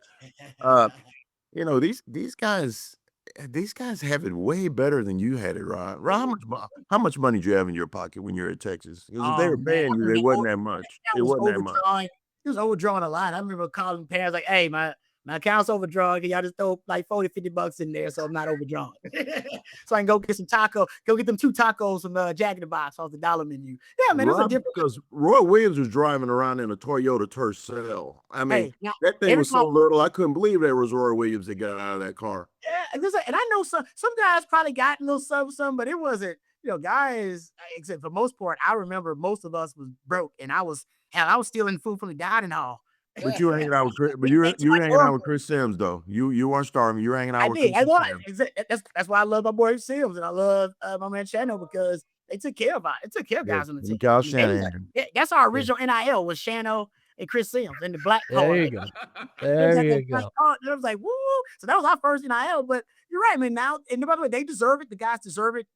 these guys have it way better than you had it, Rod. Rod, how much money did you have in your pocket when you were at Texas? Because if they were paying you, it wasn't that much. It wasn't that much. It was overdrawn a lot. I remember calling parents like, "Hey, my account's overdrawn. Can y'all just throw like $40-$50 in there so I'm not overdrawn?" So I can go get some go get them 2 tacos from Jack in the Box off the dollar menu. Yeah, man, it was a different. Because Roy Williams was driving around in a Toyota Tercel. I mean, that thing was so little. I couldn't believe there was Roy Williams that got out of that car. Yeah, and I know some guys probably got a little something, but it wasn't. Guys, except for most part, I remember most of us was broke, and I was stealing food from the dining hall. But you were hanging out with Chris. But you were hanging out with Chris Sims, though. You weren't starving. You were hanging out with Chris Sims. That's why I love my boy Sims, and I love my man Shano, because they took care of guys on the team. Kyle Shanahan. That's our original NIL was Shano and Chris Sims and the black color. There you go. There you go. And I was like, woo! So that was our first NIL. But you're right, man. Now, and by the way, they deserve it. The guys deserve it.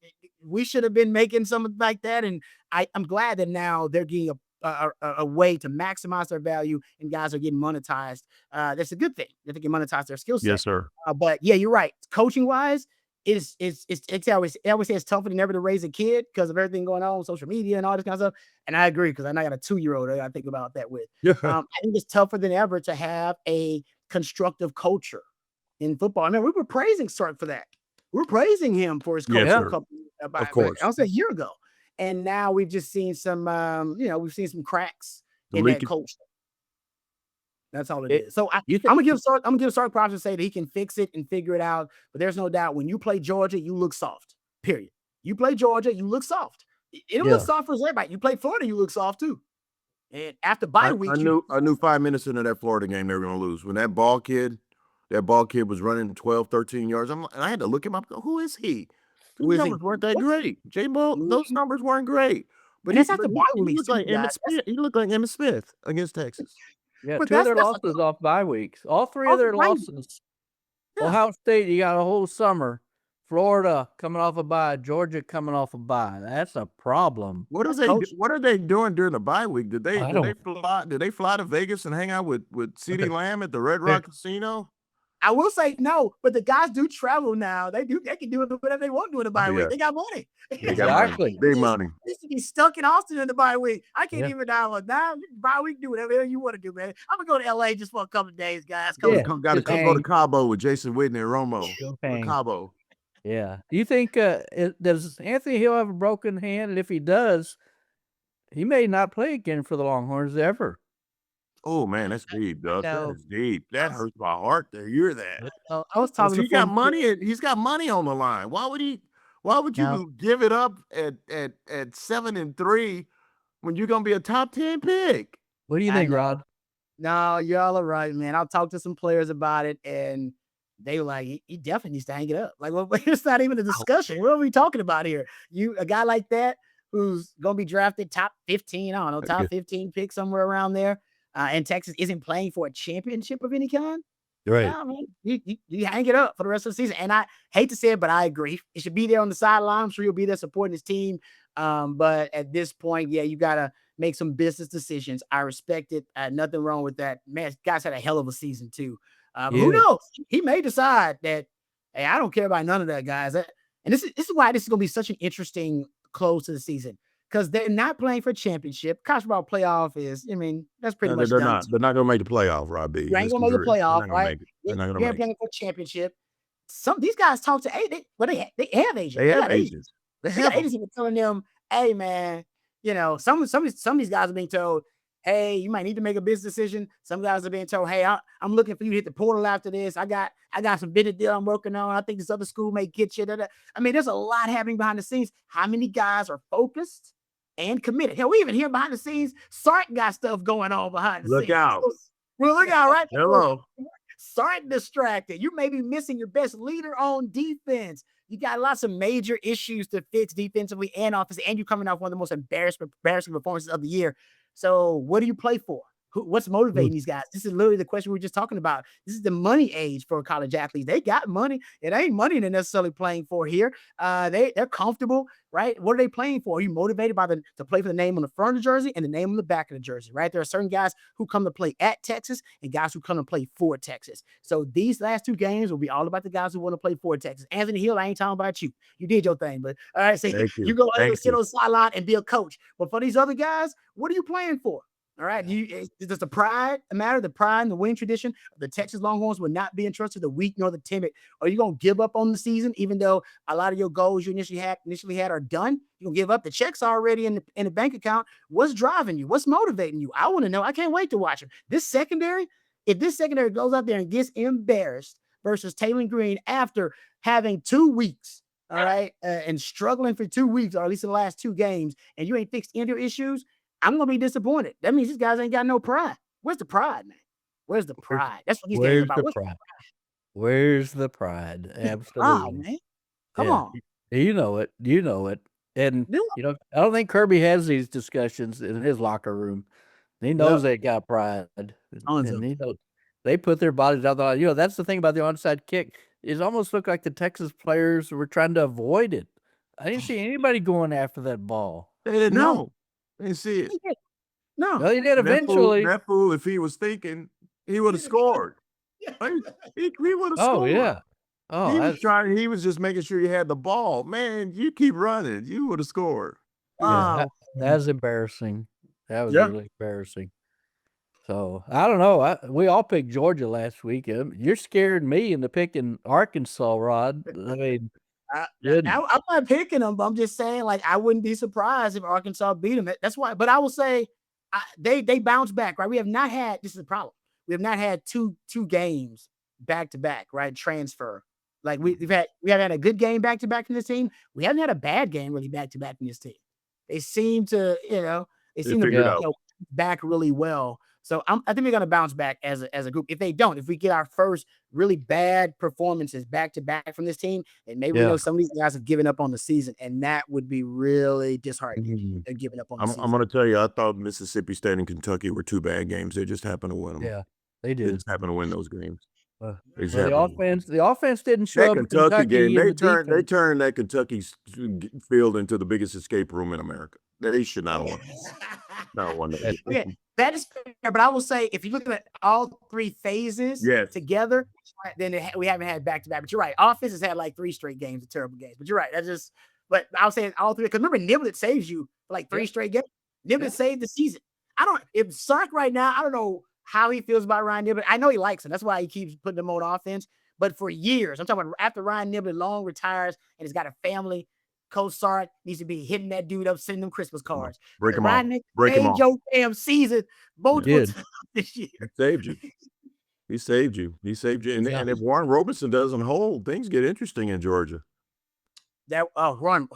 We should have been making something like that, and I'm glad that now they're getting a way to maximize their value, and guys are getting monetized. That's a good thing that they can monetize their skill set. Yes, sir. But yeah, you're right. Coaching wise, it's I always say it's tougher than ever to raise a kid because of everything going on social media and all this kind of stuff. And I agree, because I know I got a 2-year-old I think about that with. Yeah. I think it's tougher than ever to have a constructive culture in football. I mean, we were praising Sark for that. We're praising him for his culture. Of course. I was a year ago. And now we've just seen some, we've seen some cracks in that culture. That's all it is. So I'm gonna give Sark props and say that he can fix it and figure it out. But there's no doubt when you play Georgia, you look soft. Period. You play Georgia, you look soft. It'll look soft for everybody. You play Florida, you look soft too. And after bye week, I knew 5 minutes into that Florida game they were gonna lose. When that ball kid was running 12, 13 yards. And I had to look him up. Who is he? Those numbers weren't that great. Those numbers weren't great. But that's after bye week. He looked like Emmitt Smith against Texas. Yeah, 2 of their losses off bye weeks. All 3 of their losses. Yeah. Ohio State, you got a whole summer. Florida coming off a bye. Georgia coming off a bye. That's a problem. What are they doing during the bye week? Did they fly to Vegas and hang out with CeeDee Lamb at the Red Rock Casino? I will say no, but the guys do travel now. They can do whatever they want during the bye week. They got money. Exactly. Big money. They used to be stuck in Austin in the bye week. I can't even download now. Bye week, do whatever you want to do, man. I'm gonna go to LA just for a couple of days, guys. Got to go to Cabo with Jason Whitney and Romo. Cabo. Yeah. Do you think does Anthony Hill have a broken hand? And if he does, he may not play again for the Longhorns ever. Oh man, that's deep, Doug. That is deep. That hurts my heart to hear that. I was talking. He got money. He's got money on the line. Why would you give it up at 7-3 when you're gonna be a top 10 pick? What do you think, Rod? No, y'all are right, man. I'll talk to some players about it, and they were like, he definitely needs to hang it up. Like, well, it's not even a discussion. What are we talking about here? A guy like that who's gonna be drafted top 15, I don't know, top 15 pick somewhere around there. And Texas isn't playing for a championship of any kind. Right. Yeah, man, you hang it up for the rest of the season. And I hate to say it, but I agree. It should be there on the sideline. I'm sure he'll be there supporting his team. But at this point, yeah, you gotta make some business decisions. I respect it. Nothing wrong with that. Man, guys had a hell of a season too. But who knows? He may decide that, hey, I don't care about none of that, guys. And this is why this is gonna be such an interesting close to the season. Because they're not playing for championship. College football playoff is, I mean, that's pretty much done. They're not going to make the playoff, Rob B. You ain't going to make the playoff, right? They're not going to You're make playing for championship. These guys talk to, they have agents. They have agents. They got agents even telling them, hey, man, some of these guys are being told, hey, you might need to make a business decision. Some guys are being told, hey, I'm looking for you to hit the portal after this. I got some business deal I'm working on. I think this other school may get you. I mean, there's a lot happening behind the scenes. How many guys are focused and committed? Hell, we even hear behind the scenes, Sark got stuff going on behind the scenes. Look out. Well, look out, right? Hello. Sark distracted. You may be missing your best leader on defense. You got lots of major issues to fix defensively and offensively, and you're coming off one of the most embarrassing performances of the year. So what do you play for? What's motivating these guys? This is literally the question we were just talking about. This is the money age for college athletes. They got money. It ain't money they're necessarily playing for here. They're comfortable, right? What are they playing for? Are you motivated to play for the name on the front of the jersey and the name on the back of the jersey, right? There are certain guys who come to play at Texas and guys who come to play for Texas. So these last two games will be all about the guys who want to play for Texas. Anthony Hill, I ain't talking about you. You did your thing, but all right, so you go sit on the sideline and be a coach. But for these other guys, what are you playing for? All right. Does the pride matter? The pride and the winning tradition of the Texas Longhorns will not be entrusted to the weak nor the timid. Are you going to give up on the season, even though a lot of your goals you initially had are done? You going to give up? The checks are already in the bank account. What's driving you? What's motivating you? I want to know. I can't wait to watch them. If this secondary goes out there and gets embarrassed versus Taylor Green after having 2 weeks, all right, and struggling for 2 weeks, or at least the last 2 games, and you ain't fixed any of your issues, I'm going to be disappointed. That means these guys ain't got no pride. Where's the pride, man? Where's the pride? That's what these games are about. Where's the pride? Absolutely. Man. Come on. You know it. And, I don't think Kirby has these discussions in his locker room. He knows they got pride. And he knows they put their bodies out there. That's the thing about the onside kick. It almost looked like the Texas players were trying to avoid it. I didn't see anybody going after that ball. They didn't know. They didn't see it. No. Well, he did eventually. That fool, if he was thinking, he would have scored. He would have scored. Oh, yeah. Oh, he was just making sure he had the ball. Man, you keep running. You would have scored. Yeah, that was embarrassing. That was really embarrassing. So, I don't know. We all picked Georgia last week. You're scaring me into picking Arkansas, Rod. I mean, I'm not picking them, but I'm just saying, like, I wouldn't be surprised if Arkansas beat them. That's why. But I will say they bounce back, right? We have not had, this is the problem. We have not had two games back to back, right? Transfer. Like we haven't had a good game back to back from this team. We haven't had a bad game really back to back from this team. They seem to, to back really well. So I think we're going to bounce back as a group. If we get our first really bad performances back to back from this team, and maybe we know some of these guys have given up on the season, and that would be really disheartening. They're giving up on the season. I'm going to tell you, I thought Mississippi State and Kentucky were 2 bad games. They just happened to win them. Yeah, they did. They just happened to win those games. The offense didn't show up. Kentucky game. They turned that Kentucky field into the biggest escape room in America. They should not have won. Not one. That is fair, but I will say, if you look at all 3 phases together, then we haven't had back-to-back. But you're right. Offense has had like 3 straight games of terrible games. But you're right. But I'll say all 3. Because remember, Niblett saves you for like 3 straight games. Niblett saved the season. If Sark right now, I don't know how he feels about Ryan Niblett. I know he likes him. That's why he keeps putting him on offense. But for years, I'm talking about after Ryan Niblett long retires and he's got a family, Coach Sark needs to be hitting that dude up, sending them Christmas cards. Break him off. Break him off. Your damn season multiple times this year. He saved you. He saved you. And if Warren Robinson doesn't hold, things get interesting in Georgia. Ron.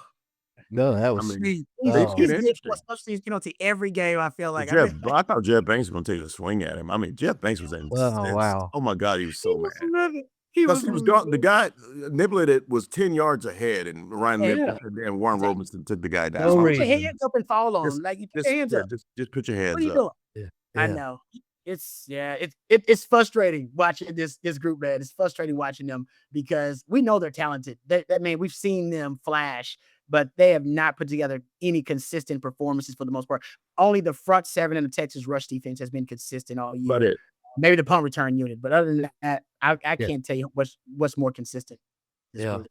No, that was. He's especially to every game. I feel like I thought Jeff Banks was going to take a swing at him. I mean, Jeff Banks was in. Wow! Oh my God, he was so mad. Because he was gone. The guy Niblett was 10 yards ahead, and Ryan Niblett and Warren Robinson took the guy down. Put your hands up and fall on him. Like you put your hands up. Just put your hands up. What are you doing? Yeah. I know. It's frustrating watching this group, man. It's frustrating watching them because we know they're talented. We've seen them flash but they have not put together any consistent performances for the most part. Only the front seven in the Texas rush defense has been consistent all year. But Maybe the punt return unit, but other than that, I can't tell you what's more consistent. It's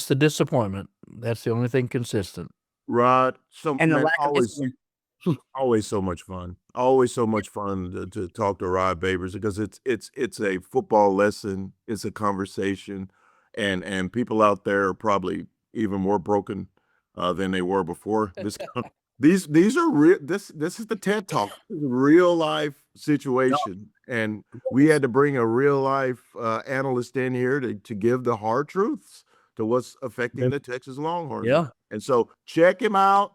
the disappointment. That's the only thing consistent. Rod, And the lack of discipline. always so much fun. Always so much fun to talk to Rod Babers because it's a football lesson. It's a conversation, and people out there are probably even more broken than they were before. These are real. This is the TED Talk. This is a real life situation, and we had to bring a real life analyst in here to give the hard truths to what's affecting the Texas Longhorns. Yeah. And so check him out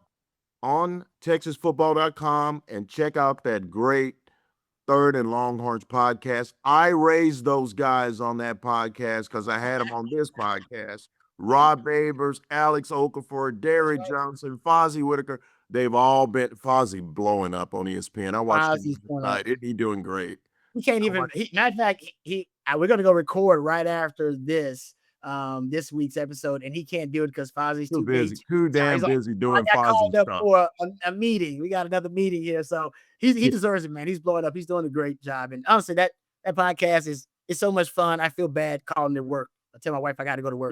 on TexasFootball.com and check out that great Third and Longhorns podcast. I raised those guys on that podcast because I had them on this podcast. Rod Babers, Alex Okafor, Derry Johnson, Fozzie Whitaker. They've all been Fozzie blowing up on ESPN. I watched him tonight. Isn't he doing great? He can't even. Matter of fact, we're gonna go record right after this week's episode, and he can't do it because Fozzie's too busy. Too damn busy doing Fozzie stuff. For a meeting. We got another meeting here, so he deserves it, man. He's blowing up. He's doing a great job, and honestly, that podcast is so much fun. I feel bad calling it work. I tell my wife I got to go to work.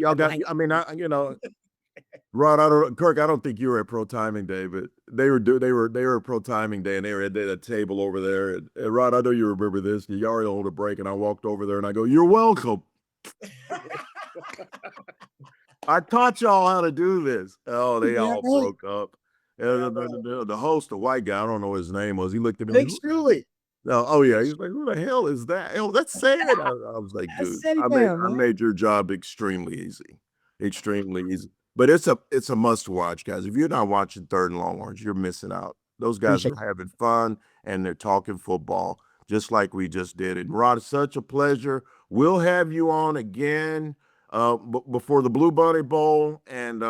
Rod, Kirk, I don't think you were at Pro Timing Day, but they were at Pro Timing Day, and they were at a table over there. And Rod, I know you remember this. You already hold a break, and I walked over there, and I go, "You're welcome." I taught y'all how to do this. Oh, they all broke up. And the host, the white guy, I don't know what his name was. He looked at me. Truly. Oh yeah, he's like, "Who the hell is that?" Oh, that's sad. I was like, "Dude, I made your job extremely easy. But it's a must watch, guys. If you're not watching Third and Longhorns, you're missing out. Those guys are having fun and they're talking football just like we just did. And Rod, it's such a pleasure. We'll have you on again before the Blue Bunny Bowl. And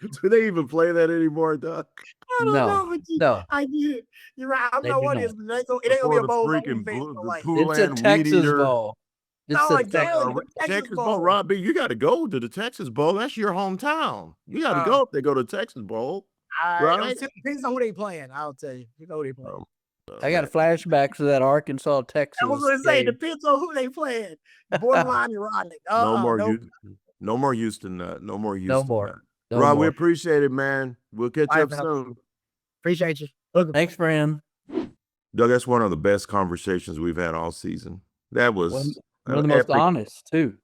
do they even play that anymore, Doug? I don't know, but I did. You're right. I don't know what it is. It ain't gonna be a bowl. It's a Texas bowl. Texas Bowl. Rob B, you got to go to the Texas Bowl. That's your hometown. You got to go if they go to Texas Bowl. Right? Depends on who they playing. I'll tell you. You know who they playing. I got flashbacks to that Arkansas Texas. I was going to say, depends on who they playing. Borderline ironic. No more Houston. No more Houston. No more. Rob, we appreciate it, man. We'll catch up soon. Appreciate you. Thanks, friend. Doug, that's one of the best conversations we've had all season. That was one of the most honest, too.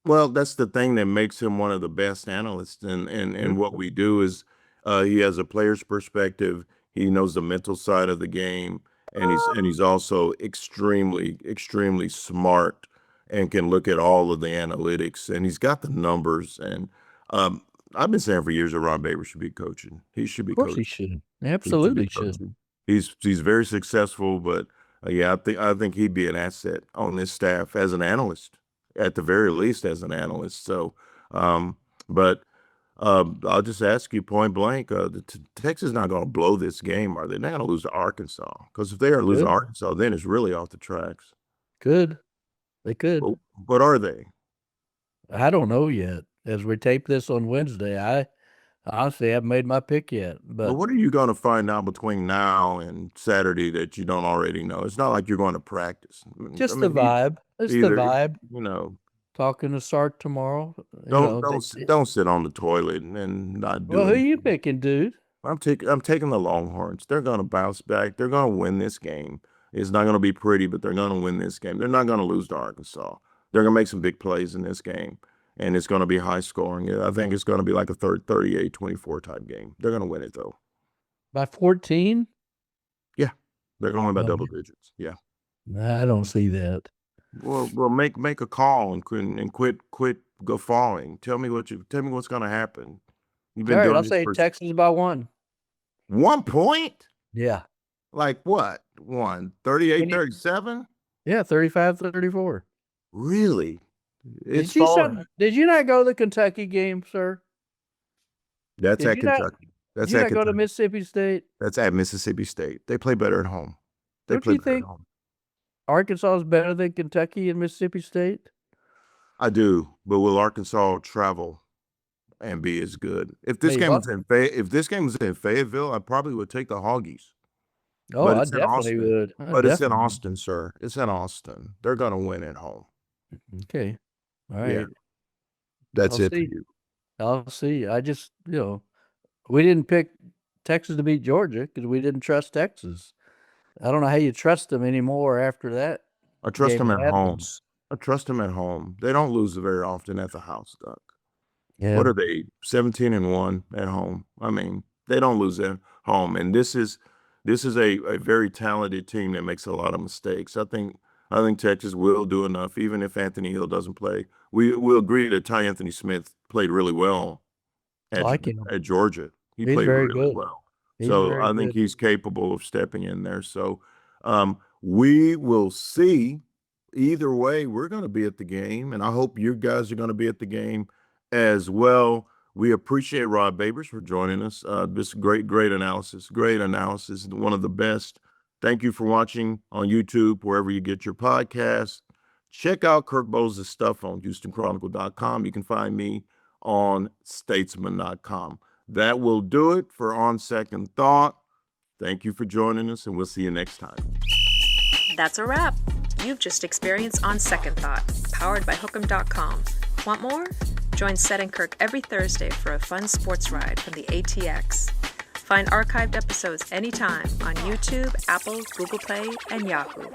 Well, that's the thing that makes him one of the best analysts. And what we do is he has a player's perspective. He knows the mental side of the game. And he's also extremely, extremely smart and can look at all of the analytics. And he's got the numbers. And I've been saying for years that Ron Babers should be coaching. He should be coaching. Of course he should. Absolutely should. He's very successful, but I think he'd be an asset on this staff as an analyst, at the very least as an analyst. So, but I'll just ask you point blank: Texas is not going to blow this game, are they? They're not going to lose to Arkansas, because if they are losing to Arkansas, then it's really off the tracks. They could. But are they? I don't know yet. As we tape this on Wednesday, I honestly haven't made my pick yet. But what are you going to find out between now and Saturday that you don't already know? It's not like you're going to practice. Just the vibe. It's the vibe. You know, talking to Sark tomorrow. Don't sit on the toilet and not do. Well, who are you picking, dude? I'm taking the Longhorns. They're going to bounce back. They're going to win this game. It's not going to be pretty, but they're going to win this game. They're not going to lose to Arkansas. They're going to make some big plays in this game. And it's going to be high scoring. I think it's going to be like a 38-24 type game. They're going to win it, though. By 14? Yeah. They're going to win by double digits. Yeah. I don't see that. Well, make a call and quit guffawing. Tell me what's going to happen. You've been doing I'll say Texas by 1. 1 point? Yeah. Like what? 38-37? Yeah, 35-34. Really? Did you not go to the Kentucky game, sir? That's at Kentucky. Did you not go to Mississippi State? That's at Mississippi State. They play better at home. Don't you think Arkansas is better than Kentucky and Mississippi State? I do, but will Arkansas travel and be as good? If this Hey, game what? was in Fayetteville, I probably would take the Hoggies. Oh, But I it's in definitely Austin. would. But it's in Austin, sir. It's in Austin. They're gonna win at home. Okay. All Yeah. right. That's I'll it for see. you. I'll see. I just, we didn't pick Texas to beat Georgia because we didn't trust Texas. I don't know how you trust them anymore after that. I trust game them at at home. Athens. I trust them at home. They don't lose very often at the house, Duck. Yeah. What are they? 17-1 at home. I mean, they don't lose at home. And this is a very talented team that makes a lot of mistakes. I think Texas will do enough, even if Anthony Hill doesn't play. We'll agree that Ty Anthony Smith played really well I like him. at Georgia. He He's played very really good. well. He's So very I think good. he's capable of stepping in there. So we will see. Either way, we're going to be at the game, and I hope you guys are going to be at the game as well. We appreciate Rod Babers for joining us. This great analysis, one of the best. Thank you for watching on YouTube, wherever you get your podcasts. Check out Kirk Bohls' stuff on HoustonChronicle.com. You can find me on Statesman.com. That will do it for On Second Thought. Thank you for joining us, and we'll see you next time. That's a wrap. You've just experienced On Second Thought, powered by Hook'em.com. Want more? Join Seth and Kirk every Thursday for a fun sports ride from the ATX. Find archived episodes anytime on YouTube, Apple, Google Play, and Yahoo.